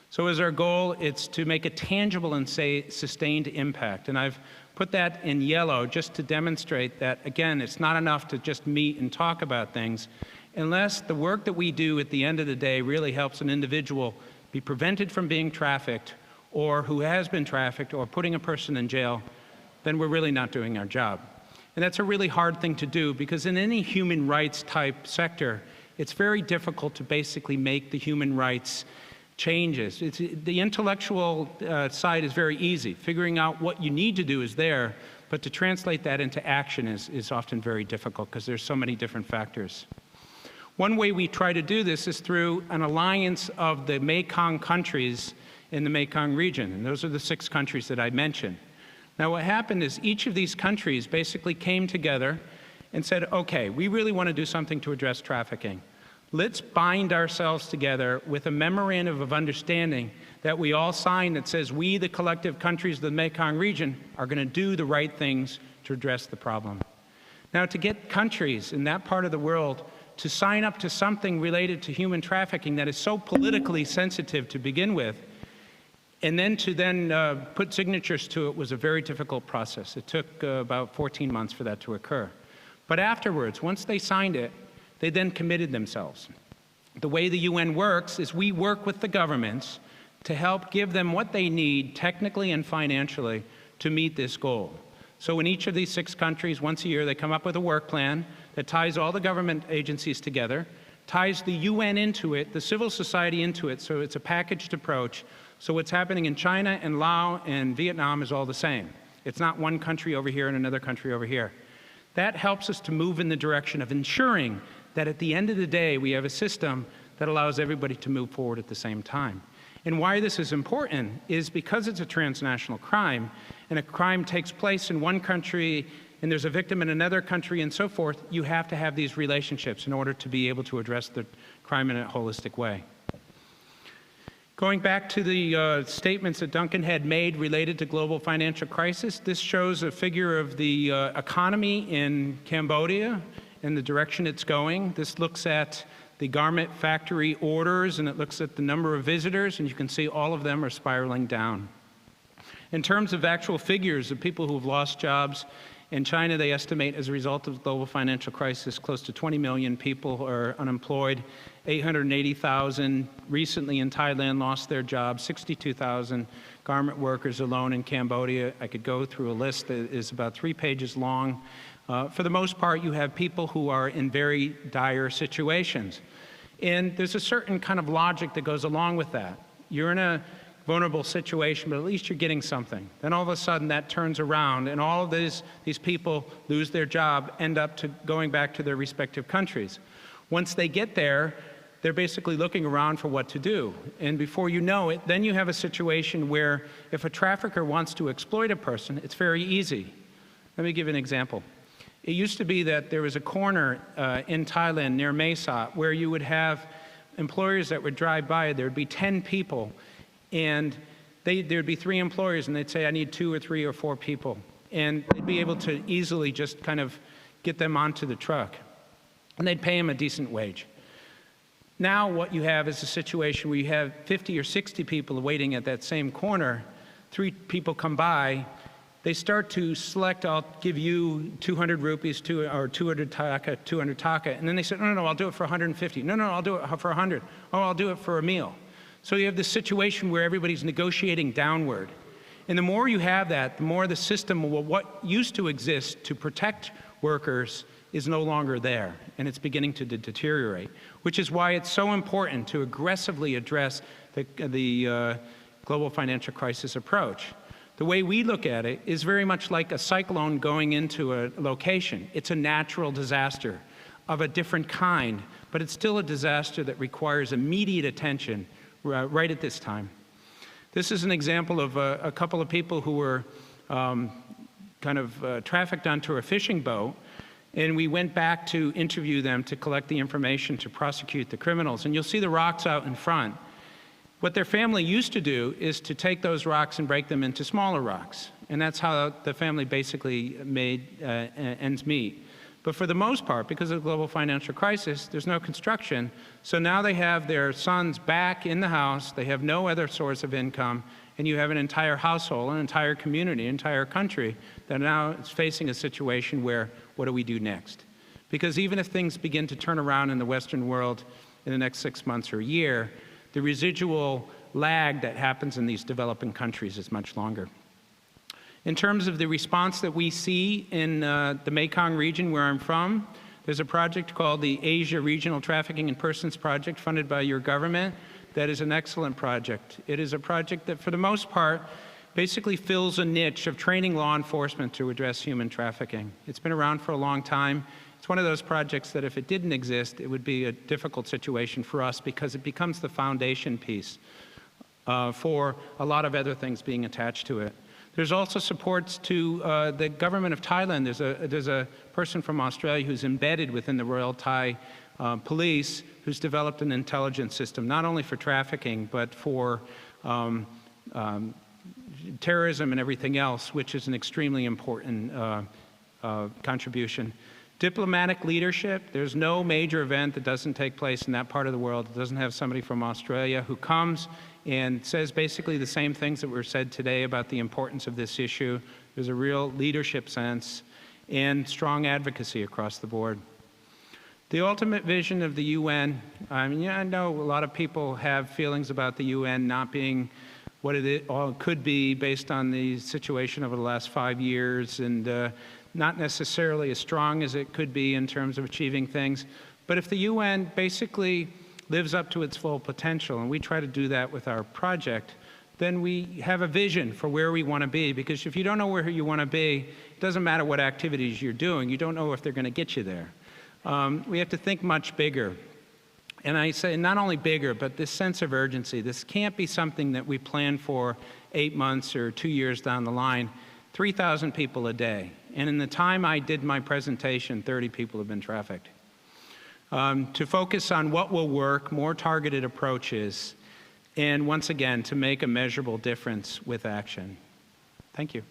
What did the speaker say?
So as our goal, it's to make a tangible and sustained impact. And I've put that in yellow just to demonstrate that, again, it's not enough to just meet and talk about things. Unless the work that we do at the end of the day really helps an individual be prevented from being trafficked, or who has been trafficked, or putting a person in jail, then we're really not doing our job. And that's a really hard thing to do, because in any human rights type sector, it's very difficult to basically make the human rights changes. The intellectual side is very easy. Figuring out what you need to do is there, but to translate that into action is often very difficult, because there's so many different factors. One way we try to do this is through an alliance of the Mekong countries in the Mekong region, and those are the 6 countries that I mentioned. Now what happened is each of these countries basically came together and said, okay, we really want to do something to address trafficking. Let's bind ourselves together with a memorandum of understanding that we all sign that says we, the collective countries of the Mekong region, are going to do the right things to address the problem. Now, to get countries in that part of the world to sign up to something related to human trafficking that is so politically sensitive to begin with, and then to put signatures to it, was a very difficult process. It took about 14 months for that to occur. But afterwards, once they signed it, they then committed themselves. The way the UN works is we work with the governments to help give them what they need technically and financially to meet this goal. So in each of these 6 countries, once a year, they come up with a work plan that ties all the government agencies together, ties the UN into it, the civil society into it, so it's a packaged approach. So what's happening in China and Laos and Vietnam is all the same. It's not one country over here and another country over here. That helps us to move in the direction of ensuring that at the end of the day, we have a system that allows everybody to move forward at the same time. And why this is important is because it's a transnational crime, and a crime takes place in one country, and there's a victim in another country and so forth, you have to have these relationships in order to be able to address the crime in a holistic way. Going back to the statements that Duncan had made related to global financial crisis, this shows a figure of the economy in Cambodia and the direction it's going. This looks at the garment factory orders, and it looks at the number of visitors, and you can see all of them are spiraling down. In terms of actual figures of people who have lost jobs, in China they estimate as a result of the global financial crisis close to 20 million people are unemployed, 880,000 recently in Thailand lost their jobs, 62,000 garment workers alone in Cambodia. I could go through a list that is about 3 pages long. For the most part, you have people who are in very dire situations. And there's a certain kind of logic that goes along with that. You're in a vulnerable situation, but at least you're getting something. Then all of a sudden that turns around, and all of these people lose their job, end up going back to their respective countries. Once they get there, they're basically looking around for what to do. And before you know it, then you have a situation where if a trafficker wants to exploit a person, it's very easy. Let me give you an example. It used to be that there was a corner in Thailand near Mae Sot where you would have employers that would drive by. There would be 10 people, and there would be 3 employers, and they'd say, I need 2 or 3 or 4 people. And they'd be able to easily just kind of get them onto the truck. And they'd pay them a decent wage. Now what you have is a situation where you have 50 or 60 people waiting at that same corner. 3 people come by. They start to select, I'll give you 200 rupees, or 200 taka, and then they say, no, I'll do it for 150. No, I'll do it for 100. Oh, I'll do it for a meal. So you have this situation where everybody's negotiating downward. And the more you have that, the more the system, what used to exist to protect workers is no longer there, and it's beginning to deteriorate, which is why it's so important to aggressively address the global financial crisis approach. The way we look at it is very much like a cyclone going into a location. It's a natural disaster of a different kind, but it's still a disaster that requires immediate attention right at this time. This is an example of a couple of people who were trafficked onto a fishing boat, and we went back to interview them to collect the information to prosecute the criminals. And you'll see the rocks out in front. What their family used to do is to take those rocks and break them into smaller rocks. And that's how the family basically made ends meet. But for the most part, because of the global financial crisis, there's no construction. So now they have their sons back in the house. They have no other source of income. And you have an entire household, an entire community, an entire country that now is facing a situation where, what do we do next? Because even if things begin to turn around in the Western world in the next 6 months or a year, the residual lag that happens in these developing countries is much longer. In terms of the response that we see in the Mekong region where I'm from, there's a project called the Asia Regional Trafficking in Persons Project funded by your government that is an excellent project. It is a project that for the most part basically fills a niche of training law enforcement to address human trafficking. It's been around for a long time. It's one of those projects that if it didn't exist, it would be a difficult situation for us because it becomes the foundation piece for a lot of other things being attached to it. There's also supports to the government of Thailand. There's a person from Australia who's embedded within the Royal Thai Police who's developed an intelligence system, not only for trafficking, but for terrorism and everything else, which is an extremely important contribution. Diplomatic leadership, there's no major event that doesn't take place in that part of the world that doesn't have somebody from Australia who comes and says basically the same things that were said today about the importance of this issue. There's a real leadership sense and strong advocacy across the board. The ultimate vision of the UN, I mean, yeah, I know a lot of people have feelings about the UN not being what it could be based on the situation over the last 5 years and not necessarily as strong as it could be in terms of achieving things. But if the UN basically lives up to its full potential, and we try to do that with our project, then we have a vision for where we want to be. Because if you don't know where you want to be, it doesn't matter what activities you're doing. You don't know if they're going to get you there. We have to think much bigger. And I say not only bigger, but this sense of urgency. This can't be something that we plan for 8 months or 2 years down the line. 3,000 people a day. And in the time I did my presentation, 30 people have been trafficked. To focus on what will work, more targeted approaches, and once again, to make a measurable difference with action. Thank you.